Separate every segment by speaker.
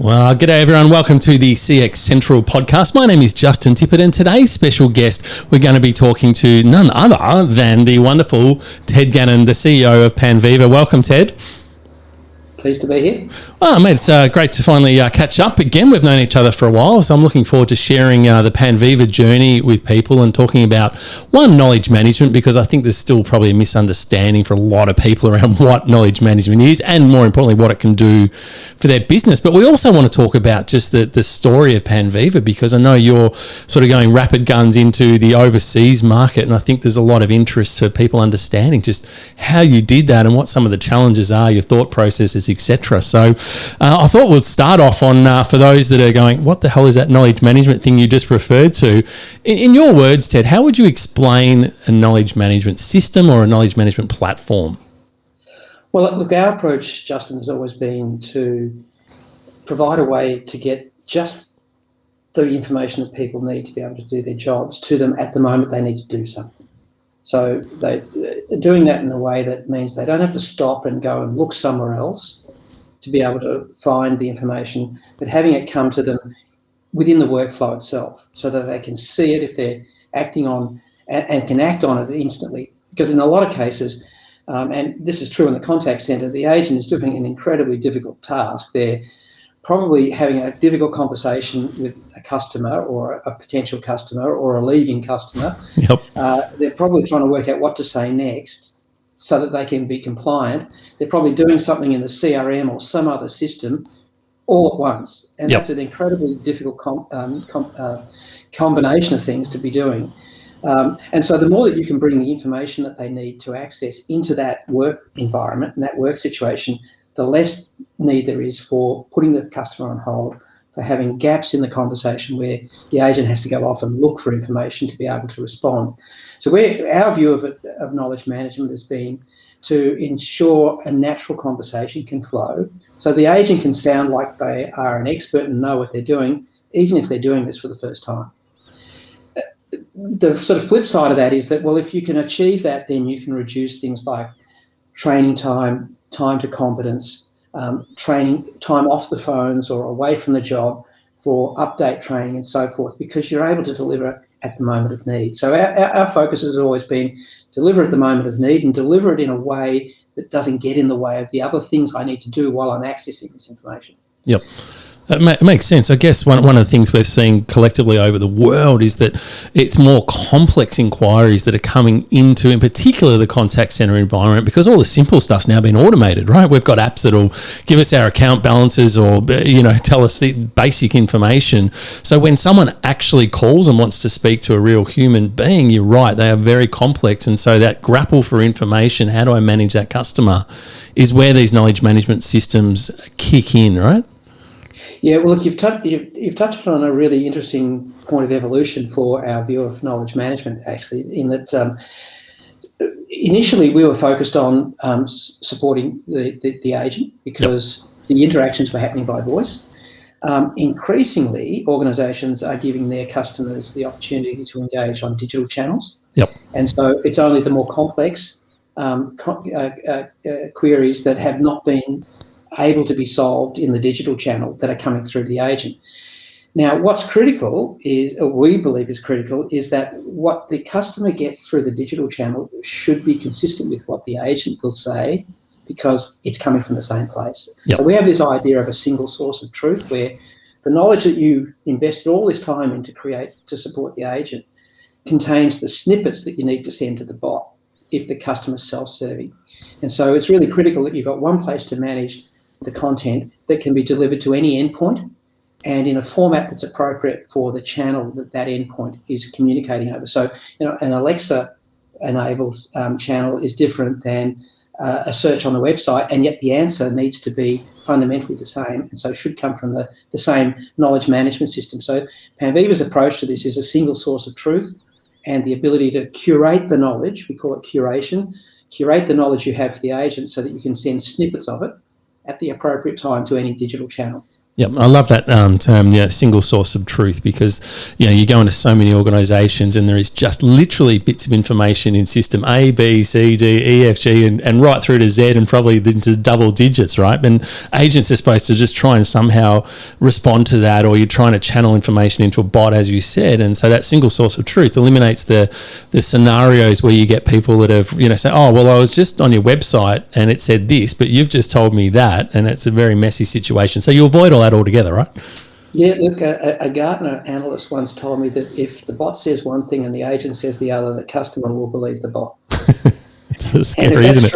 Speaker 1: Well, g'day everyone. Welcome to the CX Central podcast. My name is Justin Tippett, and today's special guest, we're going to be talking to none other than the wonderful Ted Gannan, the CEO of Panviva. Welcome, Ted.
Speaker 2: Pleased to be here.
Speaker 1: Well, mate, it's great to finally catch up again. We've known each other for a while, so I'm looking forward to sharing the Panviva journey with people and talking about, one, knowledge management, because I think there's still probably a misunderstanding for a lot of people around what knowledge management is and, more importantly, what it can do for their business. But we also want to talk about just the story of Panviva, because I know you're sort of going rapid guns into the overseas market, and I think there's a lot of interest for people understanding just how you did that and what some of the challenges are, your thought processes, etc. So I thought we'd start off on, for those that are going, what the hell is that knowledge management thing you just referred to? In your words, Ted, how would you explain a knowledge management system or a knowledge management platform?
Speaker 2: Well, look, our approach, Justin, has always been to provide a way to get just the information that people need to be able to do their jobs to them at the moment they need to do something. So they're doing that in a way that means they don't have to stop and go and look somewhere else to be able to find the information, but having it come to them within the workflow itself so that they can see it if they're acting on and can act on it instantly. Because in a lot of cases, and this is true in the contact centre, the agent is doing an incredibly difficult task. They're probably having a difficult conversation with a customer or a potential customer or a leaving customer.
Speaker 1: Yep.
Speaker 2: They're probably trying to work out what to say next so that they can be compliant. They're probably doing something in the CRM or some other system all at once. And
Speaker 1: Yep.
Speaker 2: That's an incredibly difficult combination of things to be doing. And so the more that you can bring the information that they need to access into that work environment and that work situation, the less need there is for putting the customer on hold, for having gaps in the conversation where the agent has to go off and look for information to be able to respond. So our view of knowledge management has been to ensure a natural conversation can flow so the agent can sound like they are an expert and know what they're doing, even if they're doing this for the first time. The sort of flip side of that is that, well, if you can achieve that, then you can reduce things like training time, time to competence, training time off the phones or away from the job for update training and so forth, because you're able to deliver at the moment of need. So our focus has always been deliver at the moment of need and deliver it in a way that doesn't get in the way of the other things I need to do while I'm accessing this information.
Speaker 1: Yep. It makes sense. I guess one of the things we're seeing collectively over the world is that it's more complex inquiries that are coming into, in particular, the contact center environment, because all the simple stuff's now been automated, right? We've got apps that'll give us our account balances or, tell us the basic information. So when someone actually calls and wants to speak to a real human being, you're right, they are very complex. And so that grapple for information, how do I manage that customer, is where these knowledge management systems kick in, right?
Speaker 2: Yeah, well, look, you've touched on a really interesting point of evolution for our view of knowledge management, actually, in that initially we were focused on supporting the agent because the interactions were happening by voice. Increasingly, organisations are giving their customers the opportunity to engage on digital channels.
Speaker 1: Yep.
Speaker 2: And so it's only the more complex queries that have not been able to be solved in the digital channel that are coming through the agent. Now, what's critical is, or we believe is critical, is that what the customer gets through the digital channel should be consistent with what the agent will say, because it's coming from the same place.
Speaker 1: Yep.
Speaker 2: So we have this idea of a single source of truth where the knowledge that you invested all this time in to support the agent contains the snippets that you need to send to the bot if the customer's self-serving. And so it's really critical that you've got one place to manage the content that can be delivered to any endpoint and in a format that's appropriate for the channel that endpoint is communicating over. So, an Alexa-enabled channel is different than a search on the website, and yet the answer needs to be fundamentally the same, and so should come from the same knowledge management system. So Panviva's approach to this is a single source of truth and the ability to curate the knowledge, we call it curation, curate the knowledge you have for the agent so that you can send snippets of it at the appropriate time to any digital channel.
Speaker 1: Yep, I love that term, single source of truth, because you go into so many organisations and there is just literally bits of information in system A, B, C, D, E, F, G, and right through to Z, and probably into double digits, right? And agents are supposed to just try and somehow respond to that, or you're trying to channel information into a bot, as you said. And so that single source of truth eliminates the scenarios where you get people that have say, oh, well, I was just on your website and it said this, but you've just told me that, and it's a very messy situation. So you avoid all that altogether, right?
Speaker 2: Yeah, look, a Gartner analyst once told me that if the bot says one thing and the agent says the other, the customer will believe the bot.
Speaker 1: It's so scary, isn't it?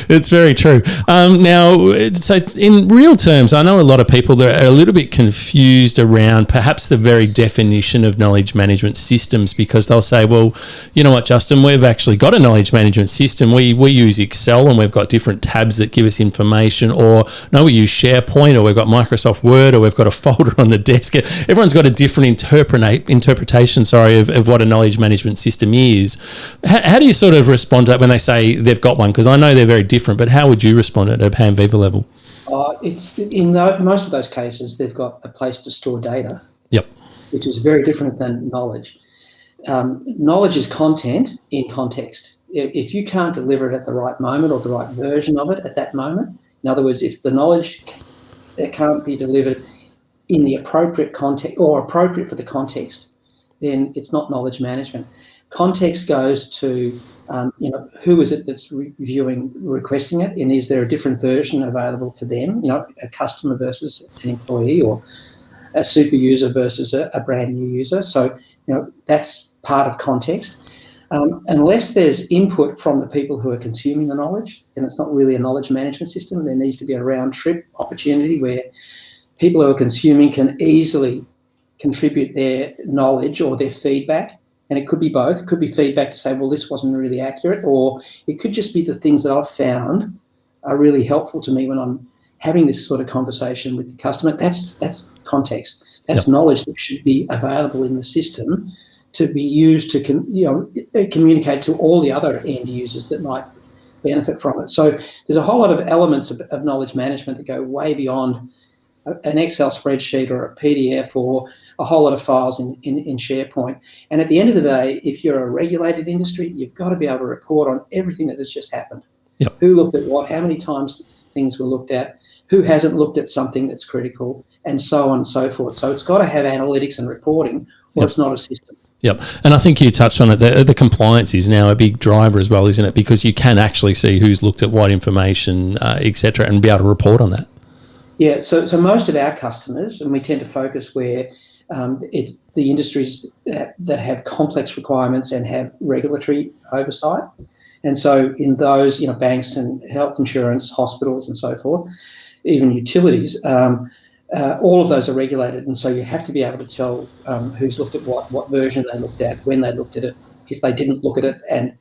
Speaker 1: It's very true. Now, so in real terms, I know a lot of people that are a little bit confused around perhaps the very definition of knowledge management systems, because they'll say, well, you know what, Justin, we've actually got a knowledge management system. We use Excel and we've got different tabs that give us information, or no, we use SharePoint, or we've got Microsoft Word, or we've got a folder on the desk. Everyone's got a different interpretation of what a knowledge management system is. How do you sort of respond to that when they say they've got one? Because I know they're very different, but how would you respond at a Panviva level?
Speaker 2: It's in most of those cases, they've got a place to store data.
Speaker 1: Yep.
Speaker 2: Which is very different than knowledge. Knowledge is content in context. If you can't deliver it at the right moment, or the right version of it at that moment, in other words, if the knowledge can't be delivered in the appropriate context or appropriate for the context, then it's not knowledge management. Context goes to, who is it that's requesting it, and is there a different version available for them? A customer versus an employee, or a super user versus a brand new user. So, that's part of context. Unless there's input from the people who are consuming the knowledge, then it's not really a knowledge management system. There needs to be a round trip opportunity where people who are consuming can easily contribute their knowledge or their feedback. And it could be both. It could be feedback to say, well, this wasn't really accurate, or it could just be the things that I've found are really helpful to me when I'm having this sort of conversation with the customer. That's context. That's knowledge that should be available in the system to be used to communicate to all the other end users that might benefit from it. So there's a whole lot of elements of knowledge management that go way beyond an Excel spreadsheet or a PDF or a whole lot of files in SharePoint. And at the end of the day, if you're a regulated industry, you've got to be able to report on everything that has just happened.
Speaker 1: Yep.
Speaker 2: Who looked at what, how many times things were looked at, who hasn't looked at something that's critical, and so on and so forth. So it's got to have analytics and reporting, or it's not a system.
Speaker 1: Yep. And I think you touched on it. The compliance is now a big driver as well, isn't it? Because you can actually see who's looked at what information, et cetera, and be able to report on that.
Speaker 2: Yeah, so most of our customers, and we tend to focus where it's the industries that have complex requirements and have regulatory oversight. And so in those, banks and health insurance, hospitals and so forth, even utilities, all of those are regulated. And so you have to be able to tell who's looked at what version they looked at, when they looked at it, if they didn't look at it, and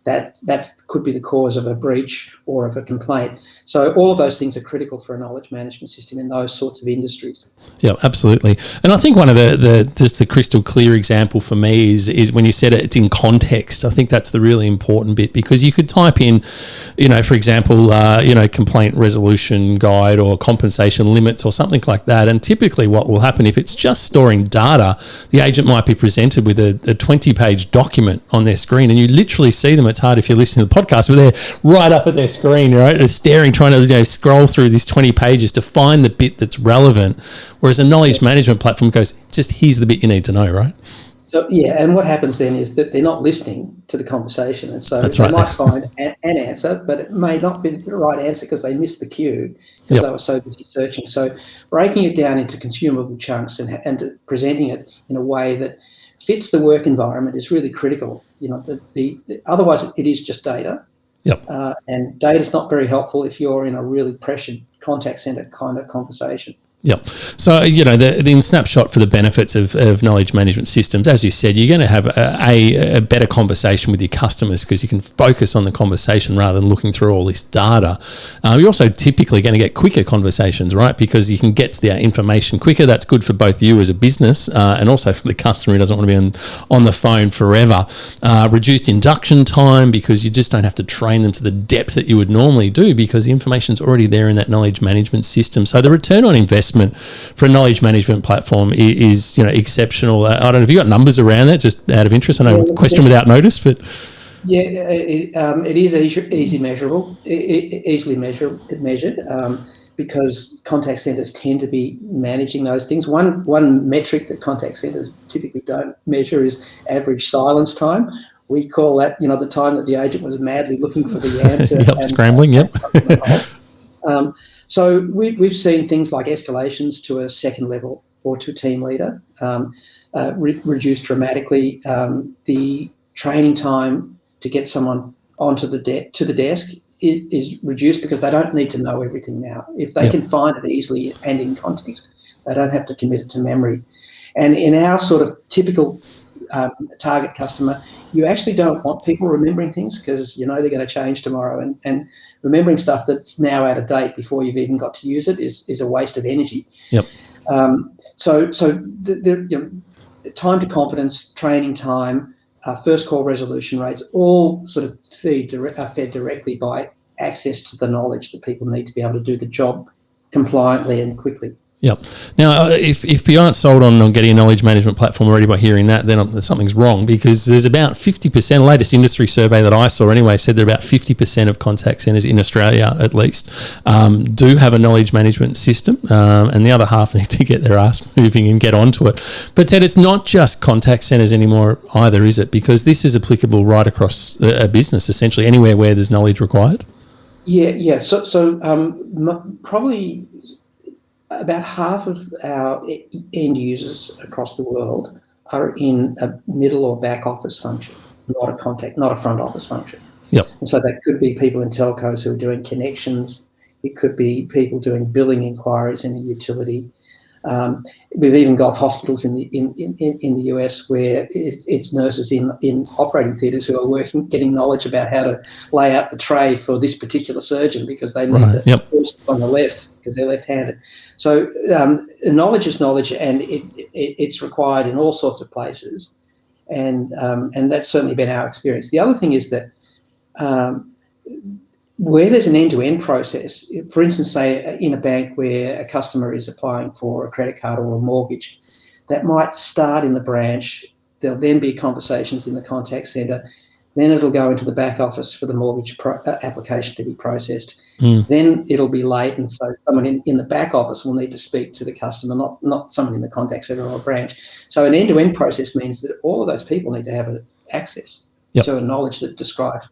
Speaker 2: that could be the cause of a breach or of a complaint. So all of those things are critical for a knowledge management system in those sorts of industries.
Speaker 1: Yeah, absolutely. And I think one of the crystal clear example for me is when you said it's in context. I think that's the really important bit, because you could type in, for example, complaint resolution guide or compensation limits or something like that. And typically what will happen if it's just storing data, the agent might be presented with a 20-page document on their screen, and you literally see them. It's hard if you're listening to the podcast, but they're right up at their screen, right? They're staring, trying to scroll through these 20 pages to find the bit that's relevant. Whereas a knowledge management platform goes, just here's the bit you need to know, right?
Speaker 2: So and what happens then is that they're not listening to the conversation, and so
Speaker 1: they
Speaker 2: might find an answer, but it may not be the right answer because they missed the cue because they were so busy searching. So breaking it down into consumable chunks and presenting it in a way that fits the work environment is really critical. Otherwise it is just data.
Speaker 1: Yep.
Speaker 2: And data is not very helpful if you're in a really pressured contact center kind of conversation.
Speaker 1: Yep. So, the snapshot for the benefits of knowledge management systems, as you said, you're going to have a better conversation with your customers because you can focus on the conversation rather than looking through all this data. You're also typically going to get quicker conversations, right? Because you can get to the information quicker. That's good for both you as a business and also for the customer who doesn't want to be on the phone forever. Reduced induction time because you just don't have to train them to the depth that you would normally do because the information's already there in that knowledge management system. So the return on investment for a knowledge management platform is exceptional. I don't know if you got numbers around that, just out of interest. I know question without notice, but
Speaker 2: it is easily measured because contact centres tend to be managing those things. One metric that contact centres typically don't measure is average silence time. We call that the time that the agent was madly looking for the answer.
Speaker 1: Scrambling.
Speaker 2: So we've seen things like escalations to a second level or to a team leader reduced dramatically. The training time to get someone onto the desk is reduced because they don't need to know everything now. If they can find it easily and in context, they don't have to commit it to memory. And in our sort of typical target customer, you actually don't want people remembering things because they're going to change tomorrow, and remembering stuff that's now out of date before you've even got to use it is a waste of energy. So the time to confidence, training time, first call resolution rates, all sort of are fed directly by access to the knowledge that people need to be able to do the job compliantly and quickly.
Speaker 1: Yep. Now, if you aren't sold on getting a knowledge management platform already by hearing that, then something's wrong because there's about 50%, the latest industry survey that I saw anyway said that about 50% of contact centres in Australia at least do have a knowledge management system and the other half need to get their ass moving and get onto it. But Ted, it's not just contact centres anymore either, is it? Because this is applicable right across a business, essentially anywhere where there's knowledge required.
Speaker 2: Yeah. So probably about half of our end users across the world are in a middle or back office function, not a front office function.
Speaker 1: Yep.
Speaker 2: And so that could be people in telcos who are doing connections. It could be people doing billing inquiries in the utility. We've even got hospitals in the US where it's nurses in operating theatres who are getting knowledge about how to lay out the tray for this particular surgeon because they need the person on the left because they're left-handed. So knowledge is knowledge, and it's required in all sorts of places, and that's certainly been our experience. The other thing is that where there's an end-to-end process, for instance, say in a bank where a customer is applying for a credit card or a mortgage, that might start in the branch. There'll then be conversations in the contact centre. Then it'll go into the back office for the mortgage application to be processed. Then it'll be late, and so someone in the back office will need to speak to the customer, not someone in the contact centre or a branch. So an end-to-end process means that all of those people need to have access to a knowledge that describes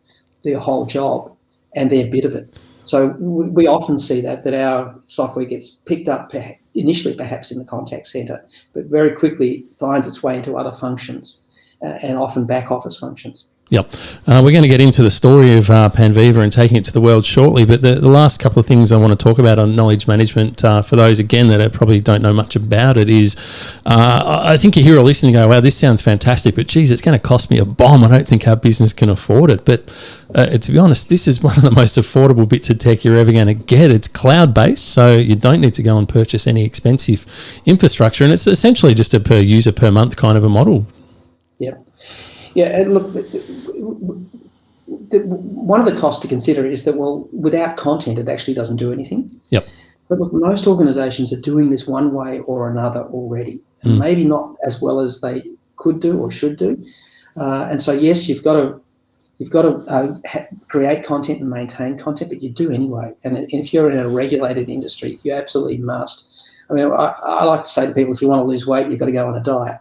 Speaker 2: their whole job and their bit of it. So we often see that our software gets picked up initially perhaps in the contact centre, but very quickly finds its way into other functions and often back office functions.
Speaker 1: Yep. We're going to get into the story of Panviva and taking it to the world shortly, but the last couple of things I want to talk about on knowledge management, for those, again, that probably don't know much about it, is I think you hear a listener go, wow, this sounds fantastic, but geez, it's going to cost me a bomb. I don't think our business can afford it. But to be honest, this is one of the most affordable bits of tech you're ever going to get. It's cloud-based, so you don't need to go and purchase any expensive infrastructure, and it's essentially just a per user per month kind of a model.
Speaker 2: Yep. Yeah, and look, one of the costs to consider is that, well, without content, it actually doesn't do anything.
Speaker 1: Yep.
Speaker 2: But look, most organisations are doing this one way or another already, and maybe not as well as they could do or should do. And so, yes, you've got to create content and maintain content, but you do anyway. And if you're in a regulated industry, you absolutely must. I mean, I like to say to people, if you want to lose weight, you've got to go on a diet.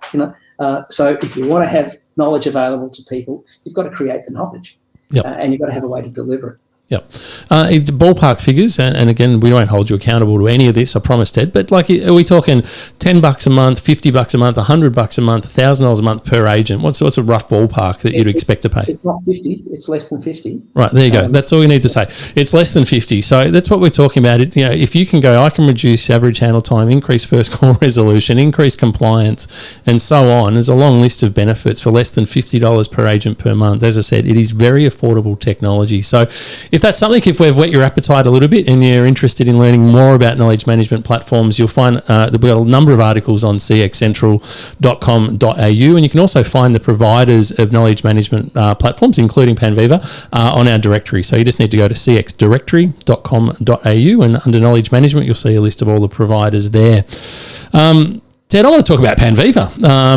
Speaker 2: So if you want to have knowledge available to people, you've got to create the knowledge, and you've got to have a way to deliver it.
Speaker 1: Yep. It's ballpark figures, and again, we won't hold you accountable to any of this, I promise, Ted, but like, are we talking $10 a month, $50 a month, $100 a month, $1,000 a month per agent? What's a rough ballpark that you'd expect to pay?
Speaker 2: It's not 50, it's less than 50.
Speaker 1: Right, there you go. That's all you need to say. It's less than 50. So that's what we're talking about. If you can go, I can reduce average handle time, increase first call resolution, increase compliance, and so on. There's a long list of benefits for less than $50 per agent per month. As I said, it is very affordable technology. So if that's something, if we've whet your appetite a little bit and you're interested in learning more about knowledge management platforms, you'll find that we've got a number of articles on cxcentral.com.au, and you can also find the providers of knowledge management platforms, including Panviva, on our directory. So you just need to go to cxdirectory.com.au, and under knowledge management, you'll see a list of all the providers there. Ted, I want to talk about Panviva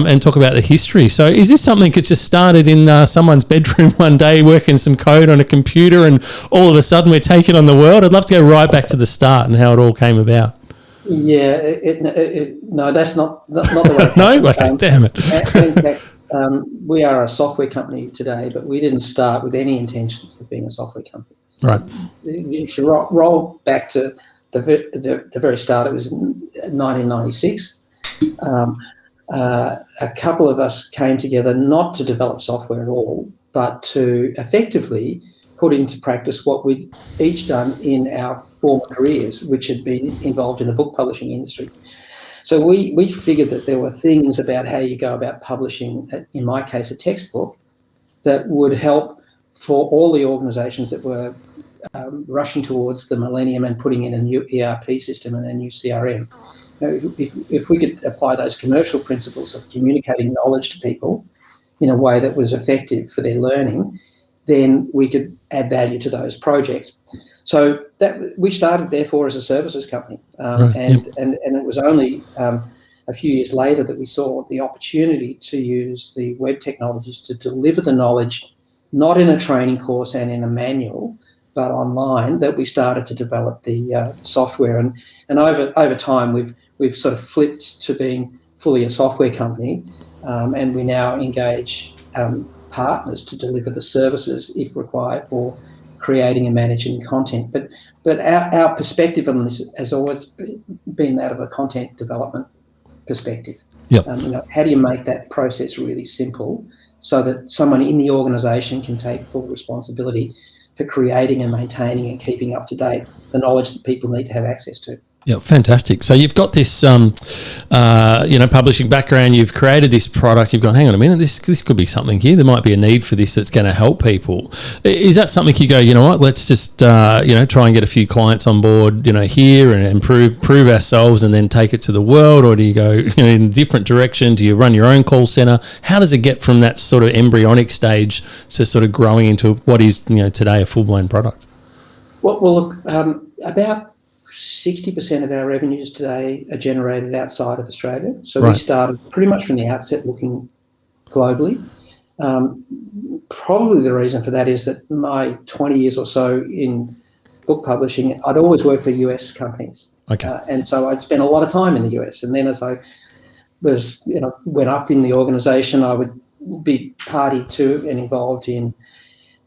Speaker 1: and talk about the history. So is this something that just started in someone's bedroom one day, working some code on a computer, and all of a sudden we're taking on the world? I'd love to go right back to the start and how it all came about.
Speaker 2: Yeah, no, that's not the way.
Speaker 1: No? Okay, damn it.
Speaker 2: In fact, we are a software company today, but we didn't start with any intentions of being a software company.
Speaker 1: Right.
Speaker 2: If you roll back to the very start, it was 1996. A couple of us came together not to develop software at all, but to effectively put into practice what we'd each done in our former careers, which had been involved in the book publishing industry. So we figured that there were things about how you go about publishing, in my case, a textbook, that would help for all the organisations that were rushing towards the millennium and putting in a new ERP system and a new CRM. If we could apply those commercial principles of communicating knowledge to people in a way that was effective for their learning, then we could add value to those projects. So that we started, therefore, as a services company, and it was only a few years later that we saw the opportunity to use the web technologies to deliver the knowledge, not in a training course and in a manual, but online, that we started to develop the software. And over time, we've sort of flipped to being fully a software company, and we now engage partners to deliver the services, if required, for creating and managing content. But our perspective on this has always been that of a content development perspective.
Speaker 1: Yep.
Speaker 2: How do you make that process really simple so that someone in the organisation can take full responsibility for creating and maintaining and keeping up to date the knowledge that people need to have access to?
Speaker 1: Yeah, fantastic. So you've got this, publishing background. You've created this product. You've gone, hang on a minute, this could be something here. There might be a need for this that's going to help people. Is that something you go, you know what? Let's just, try and get a few clients on board, here and prove ourselves, and then take it to the world? Or do you go in a different direction? Do you run your own call center? How does it get from that sort of embryonic stage to sort of growing into what is, today a full blown product?
Speaker 2: Well, look, about 60% of our revenues today are generated outside of Australia. So right. We started pretty much from the outset looking globally. Probably the reason for that is that my 20 years or so in book publishing, I'd always worked for US companies.
Speaker 1: Okay.
Speaker 2: And so I'd spent a lot of time in the US. And then as I was, went up in the organisation, I would be party to and involved in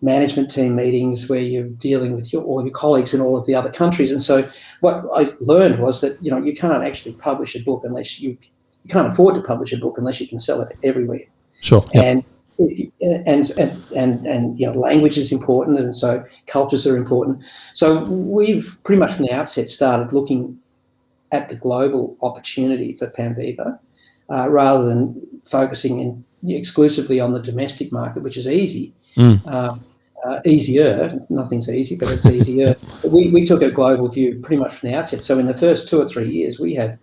Speaker 2: management team meetings where you're dealing with all your colleagues in all of the other countries. And so what I learned was that, you can't actually publish a book unless you can't afford to publish a book unless you can sell it everywhere.
Speaker 1: Sure. Yep.
Speaker 2: And language is important, and so cultures are important. So we've pretty much from the outset started looking at the global opportunity for Panviva, rather than focusing exclusively on the domestic market, which is easy. Easier, nothing's easy, but it's easier. We took a global view pretty much from the outset. So in the first 2 or 3 years, we had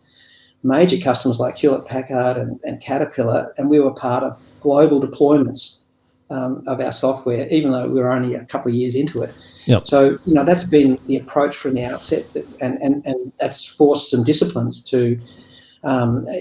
Speaker 2: major customers like Hewlett-Packard and Caterpillar, and we were part of global deployments of our software, even though we were only a couple of years into it.
Speaker 1: Yep.
Speaker 2: So that's been the approach from the outset, and that's forced some disciplines to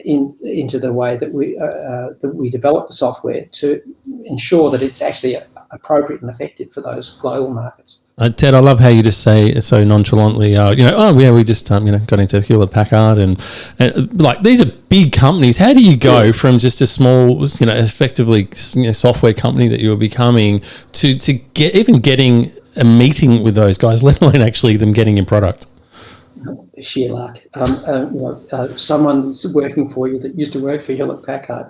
Speaker 2: into the way that we develop the software to ensure that it's actually appropriate and effective for those global markets.
Speaker 1: Ted, I love how you just say so nonchalantly, we just got into Hewlett-Packard and like these are big companies. How do you go from just a small, effectively software company that you were becoming to getting a meeting with those guys, let alone actually them getting your product?
Speaker 2: Sheer luck. Someone that's working for you that used to work for Hewlett Packard,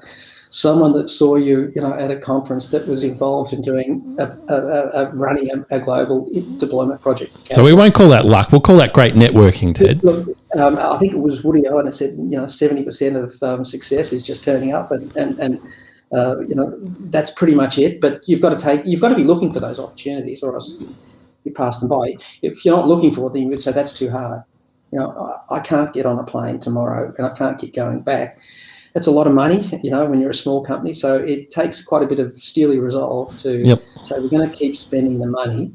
Speaker 2: someone that saw you, at a conference that was involved in doing running a global deployment project.
Speaker 1: So we won't call that luck. We'll call that great networking, Ted.
Speaker 2: Look, I think it was Woody Allen that said, 70% of success is just turning up, and that's pretty much it. But you've got to be looking for those opportunities, or else you pass them by. If you're not looking for it, then you would say that's too hard. I can't get on a plane tomorrow and I can't keep going back. It's a lot of money, when you're a small company. So it takes quite a bit of steely resolve to say we're going to keep spending the money.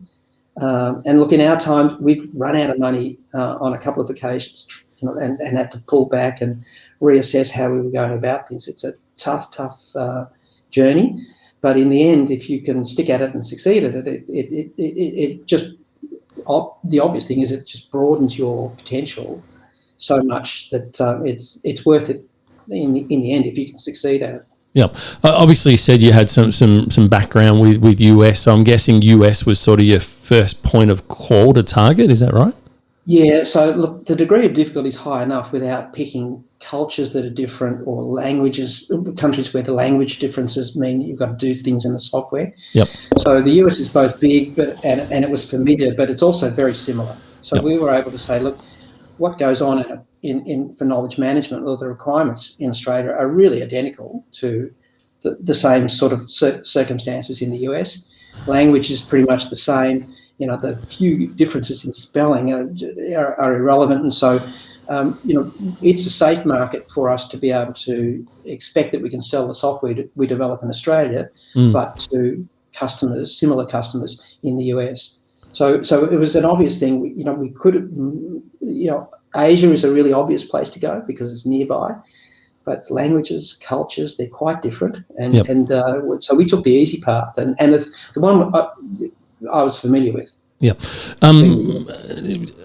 Speaker 2: And look, in our time, we've run out of money on a couple of occasions, and had to pull back and reassess how we were going about things. It's a tough journey. But in the end, if you can stick at it and succeed at it, it just... the obvious thing is it just broadens your potential so much that it's worth it in the end if you can succeed at it.
Speaker 1: Yeah. Obviously, you said you had some background with US, so I'm guessing US was sort of your first point of call to target. Is that right?
Speaker 2: Yeah. So look, the degree of difficulty is high enough without picking cultures that are different or languages, countries where the language differences mean that you've got to do things in the software.
Speaker 1: Yep.
Speaker 2: So the US is both big, and it was familiar, but it's also very similar. So we were able to say, look, what goes on in for knowledge management, or the requirements in Australia are really identical to the same sort of circumstances in the US. Language is pretty much the same. The few differences in spelling are irrelevant, and so it's a safe market for us to be able to expect that we can sell the software we develop in Australia, but to similar customers in the US. So it was an obvious thing. We could, Asia is a really obvious place to go because it's nearby, but languages, cultures, they're quite different, and so we took the easy path, and the one I was familiar with.
Speaker 1: Yeah.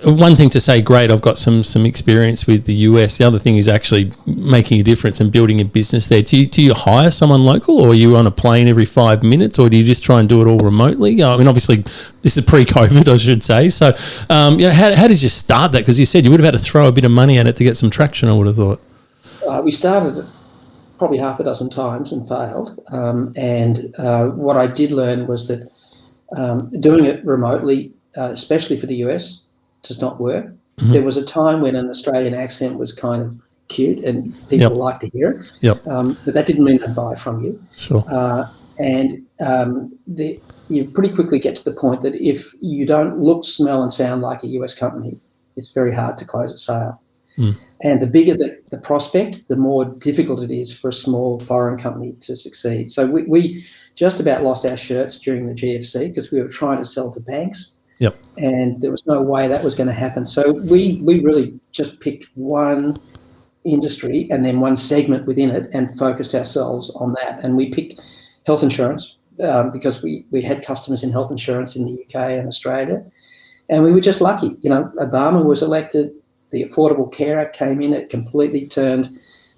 Speaker 1: One thing to say, great, I've got some experience with the US. The other thing is actually making a difference and building a business there. Do you hire someone local, or are you on a plane every 5 minutes, or do you just try and do it all remotely? I mean, obviously, this is pre-COVID, I should say. So, how did you start that? Because you said you would have had to throw a bit of money at it to get some traction, I would have thought.
Speaker 2: We started it probably half a dozen times and failed. And what I did learn was that doing it remotely, especially for the US, does not work. Mm-hmm. There was a time when an Australian accent was kind of cute and people liked to hear it.
Speaker 1: Yep.
Speaker 2: But that didn't mean they'd buy from you.
Speaker 1: Sure.
Speaker 2: You pretty quickly get to the point that if you don't look, smell and sound like a US company, it's very hard to close a sale. Mm. And the bigger the prospect, the more difficult it is for a small foreign company to succeed. So we just about lost our shirts during the GFC because we were trying to sell to banks.
Speaker 1: Yep.
Speaker 2: And there was no way that was going to happen. So we really just picked one industry and then one segment within it and focused ourselves on that. And we picked health insurance because we had customers in health insurance in the UK and Australia. And we were just lucky. Obama was elected. The Affordable Care Act came in. It completely turned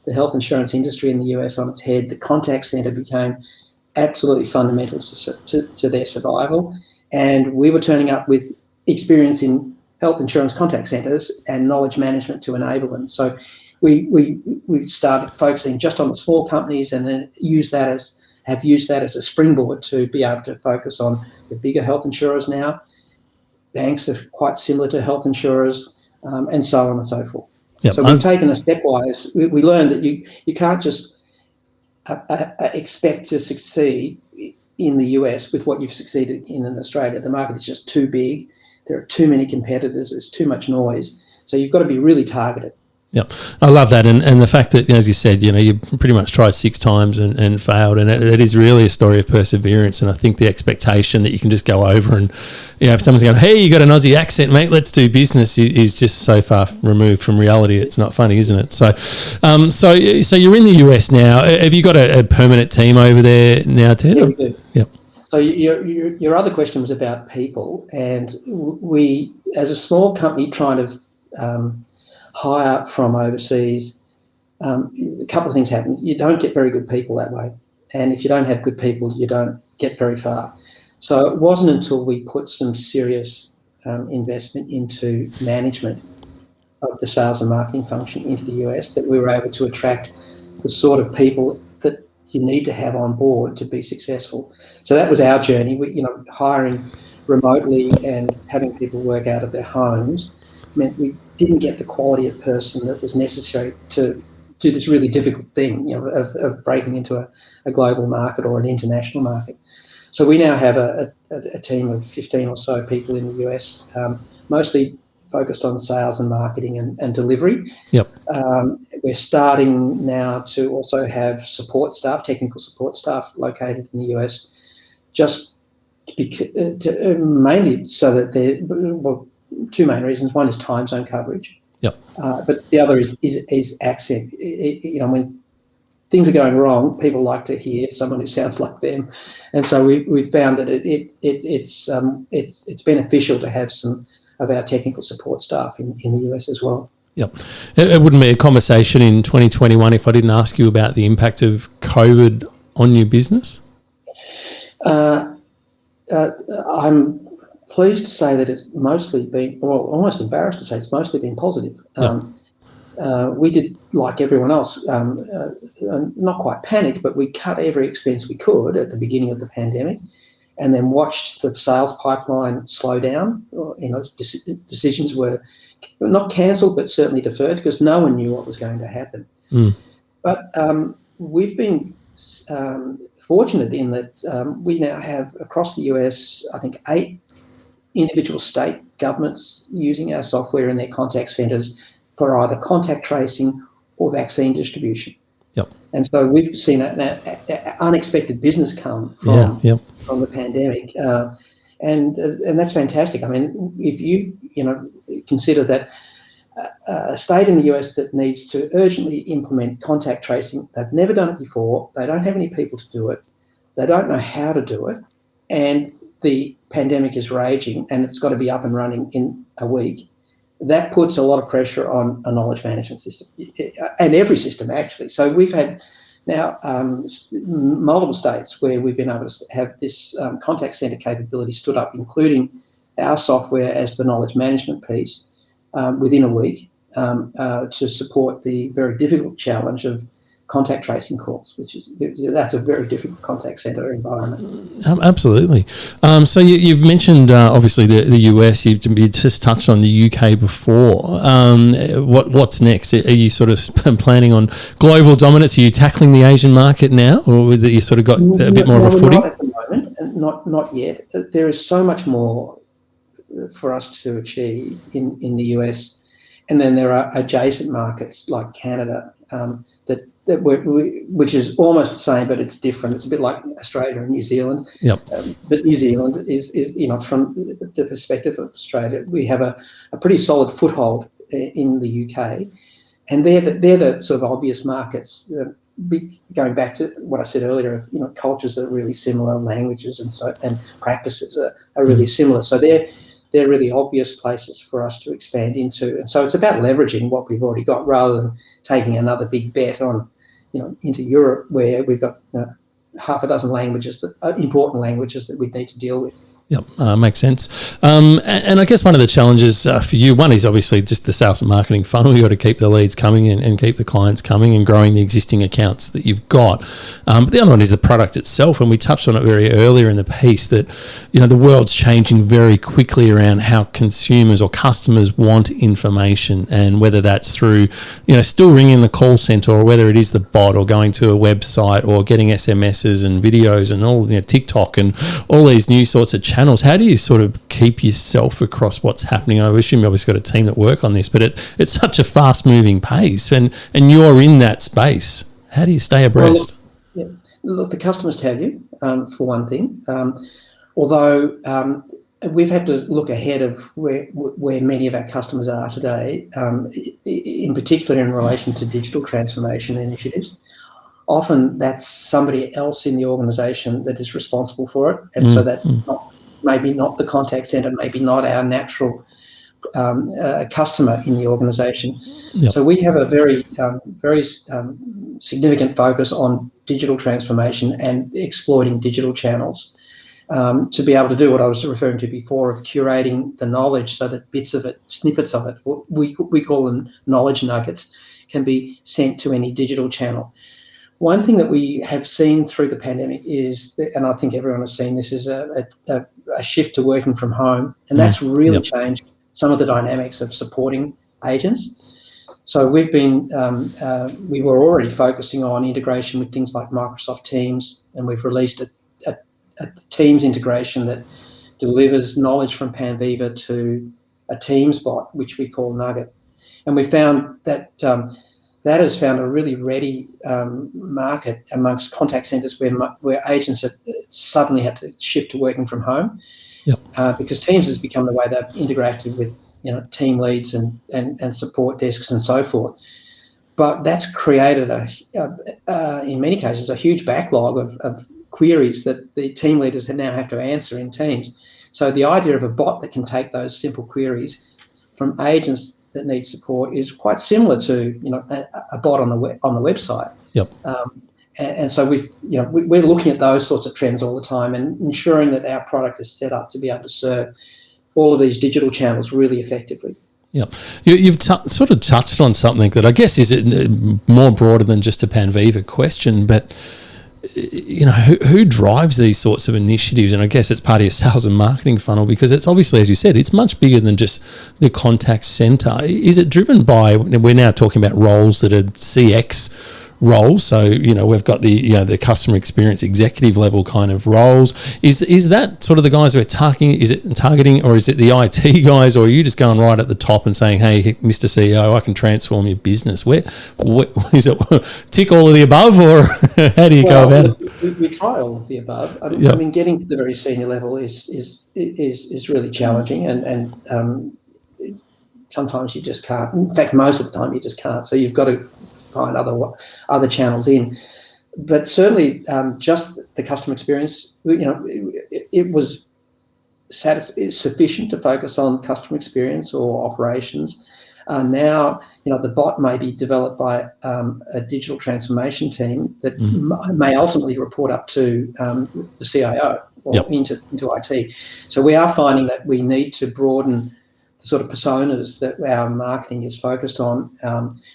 Speaker 2: the health insurance industry in the US on its head. The contact centre became absolutely fundamental to their survival. And we were turning up with experience in health insurance contact centres and knowledge management to enable them. So we started focusing just on the small companies, and then have used that as a springboard to be able to focus on the bigger health insurers now. Banks are quite similar to health insurers. And so on and so forth. Yep. So we've taken a stepwise. We learned that you can't just expect to succeed in the US with what you've succeeded in Australia. The market is just too big. There are too many competitors. There's too much noise. So you've got to be really targeted.
Speaker 1: Yep. I love that. And the fact that, as you said, you pretty much tried 6 times and failed. And it is really a story of perseverance. And I think the expectation that you can just go over and, if someone's going, hey, you got an Aussie accent, mate, let's do business, is just so far removed from reality. It's not funny, isn't it? So you're in the US now. Have you got a permanent team over there now, Ted?
Speaker 2: Yeah, we do.
Speaker 1: Yep.
Speaker 2: So your other question was about people. And we, as a small company trying to hire from overseas, a couple of things happen. You don't get very good people that way. And if you don't have good people, you don't get very far. So it wasn't until we put some serious investment into management of the sales and marketing function into the US that we were able to attract the sort of people that you need to have on board to be successful. So that was our journey. Hiring remotely and having people work out of their homes meant we didn't get the quality of person that was necessary to do this really difficult thing, of breaking into a global market or an international market. So we now have a team of 15 or so people in the US, mostly focused on sales and marketing and delivery.
Speaker 1: Yep.
Speaker 2: We're starting now to also have support staff, technical support staff located in the US, just mainly so that two main reasons. One is time zone coverage.
Speaker 1: Yep.
Speaker 2: But the other is accent. When things are going wrong, people like to hear someone who sounds like them, and so we've found that it's beneficial to have some of our technical support staff in the US as well.
Speaker 1: Yep. It wouldn't be a conversation in 2021 if I didn't ask you about the impact of COVID on your business.
Speaker 2: I'm pleased to say that it's mostly been, almost embarrassed to say it's mostly been positive.
Speaker 1: Yep.
Speaker 2: We did, like everyone else, not quite panicked, but we cut every expense we could at the beginning of the pandemic, and then watched the sales pipeline slow down. Decisions were not cancelled, but certainly deferred because no one knew what was going to happen. But we've been fortunate in that we now have across the US, I think, 8 individual state governments using our software in their contact centres for either contact tracing or vaccine distribution.
Speaker 1: Yep.
Speaker 2: And so we've seen an unexpected business come from the pandemic, and that's fantastic. I mean, if you consider that a state in the US that needs to urgently implement contact tracing, they've never done it before, they don't have any people to do it, they don't know how to do it, and the pandemic is raging and it's got to be up and running in a week. That puts a lot of pressure on a knowledge management system, and every system actually. So we've had now multiple states where we've been able to have this contact center capability stood up, including our software as the knowledge management piece, within a week, to support the very difficult challenge of contact tracing calls, that's a very difficult contact center environment.
Speaker 1: Absolutely. So you've mentioned obviously the US. You just touched on the UK before. What's next? Are you sort of planning on global dominance? Are you tackling the Asian market now, or that you sort of got a bit more of a footing?
Speaker 2: Not at the moment, not yet. There is so much more for us to achieve in the US, and then there are adjacent markets like Canada which is almost the same, but it's different. It's a bit like Australia and New Zealand.
Speaker 1: Yep.
Speaker 2: But New Zealand is from the perspective of Australia, we have a pretty solid foothold in the UK, and they're the sort of obvious markets. Going back to what I said earlier, of cultures are really similar, languages and practices are really similar. So they're really obvious places for us to expand into. And so it's about leveraging what we've already got rather than taking another big bet on, into Europe, where we've got half a dozen languages, important languages that we need to deal with.
Speaker 1: Yep, makes sense. And I guess one of the challenges for you, one is obviously just the sales and marketing funnel. You've got to keep the leads coming and keep the clients coming and growing the existing accounts that you've got. But the other one is the product itself, and we touched on it very earlier in the piece that, the world's changing very quickly around how consumers or customers want information, and whether that's through, still ringing the call center, or whether it is the bot or going to a website or getting SMSs and videos and all, TikTok and all these new sorts of channels. How do you sort of keep yourself across what's happening? I assume you've obviously got a team that work on this, but it's such a fast-moving pace, and you're in that space. How do you stay abreast?
Speaker 2: Well, look, the customers tell you, for one thing. Although we've had to look ahead of where many of our customers are today, in particular in relation to digital transformation initiatives. Often that's somebody else in the organisation that is responsible for it, and so that maybe not the contact centre, maybe not our natural customer in the organisation. Yep. So we have a very significant focus on digital transformation and exploiting digital channels. to be able to do what I was referring to before of curating the knowledge so that bits of it, snippets of it, what we call them knowledge nuggets, can be sent to any digital channel. One thing that we have seen through the pandemic is, and I think everyone has seen this, is a shift to working from home, and that's really changed some of the dynamics of supporting agents. So we were already focusing on integration with things like Microsoft Teams, and we've released a Teams integration that delivers knowledge from Panviva to a Teams bot, which we call Nugget. And we found that that has found a really ready market amongst contact centres where agents have suddenly had to shift to working from home, because Teams has become the way they've interacted with team leads and support desks and so forth. But that's created in many cases a huge backlog of queries that the team leaders now have to answer in Teams. So the idea of a bot that can take those simple queries from agents that need support is quite similar to a bot on the website. And so we're looking at those sorts of trends all the time and ensuring that our product is set up to be able to serve all of these digital channels really effectively.
Speaker 1: Yep. You've sort of touched on something that I guess is more broader than just a Panviva question, but who drives these sorts of initiatives? And I guess it's part of your sales and marketing funnel, because it's obviously, as you said, it's much bigger than just the contact center. Is it driven by, we're now talking about roles that are CX roles, so we've got the customer experience executive level kind of roles. Is that sort of the guys we're targeting, or is it the IT guys, or are you just going right at the top and saying, hey, Mr. CEO, I can transform your business? Where is it? Tick all of the above, or how do you go about it?
Speaker 2: We try all of the above. I mean, getting to the very senior level is really challenging, and sometimes you just can't. In fact, most of the time you just can't. So you've got to find other channels in, but certainly just the customer experience. It was sufficient to focus on customer experience or operations. Now, the bot may be developed by a digital transformation team that may ultimately report up to the CIO or into IT. So we are finding that we need to broaden the sort of personas that our marketing is focused on.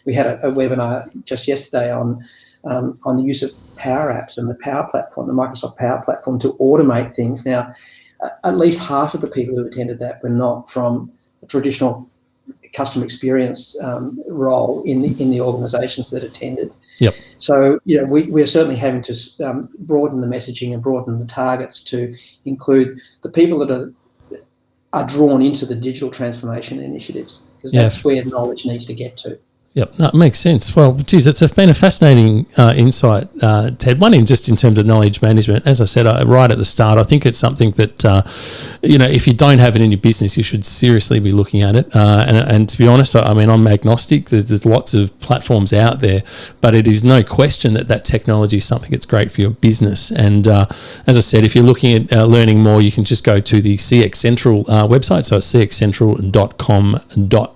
Speaker 2: We had a webinar just yesterday on the use of Power Apps and the Power Platform, the Microsoft Power Platform, to automate things. Now, at least half of the people who attended that were not from a traditional customer experience role in the organisations that attended. So we're certainly having to broaden the messaging and broaden the targets to include the people that are drawn into the digital transformation initiatives, because that's where knowledge needs to get to.
Speaker 1: Yep, that makes sense. Well, geez, it's been a fascinating insight, Ted. One, just in terms of knowledge management, as I said right at the start, I think it's something that, if you don't have it in your business, you should seriously be looking at it. And to be honest, I mean, I'm agnostic. There's lots of platforms out there, but it is no question that technology is something that's great for your business. And as I said, if you're looking at learning more, you can just go to the CX Central website. So it's cxcentral.com.au,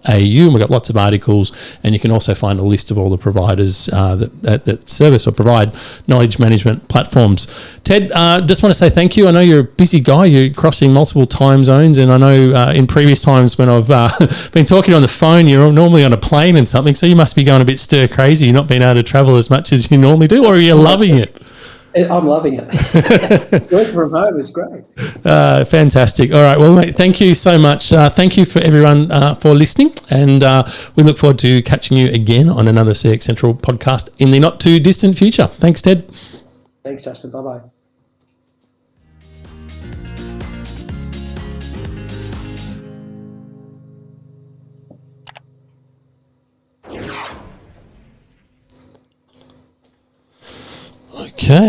Speaker 1: and we've got lots of articles, and you can also find a list of all the providers that service or provide knowledge management platforms. Ted, just want to say thank you. I know you're a busy guy. You're crossing multiple time zones, and I know in previous times when I've been talking on the phone, you're normally on a plane and something, so you must be going a bit stir crazy. You're not being able to travel as much as you normally do, or are you loving it?
Speaker 2: I'm loving it. Working from home is great.
Speaker 1: Fantastic. All right. Well, mate, thank you so much. Thank you for everyone for listening. And we look forward to catching you again on another CX Central podcast in the not too distant future. Thanks, Ted.
Speaker 2: Thanks, Justin. Bye-bye.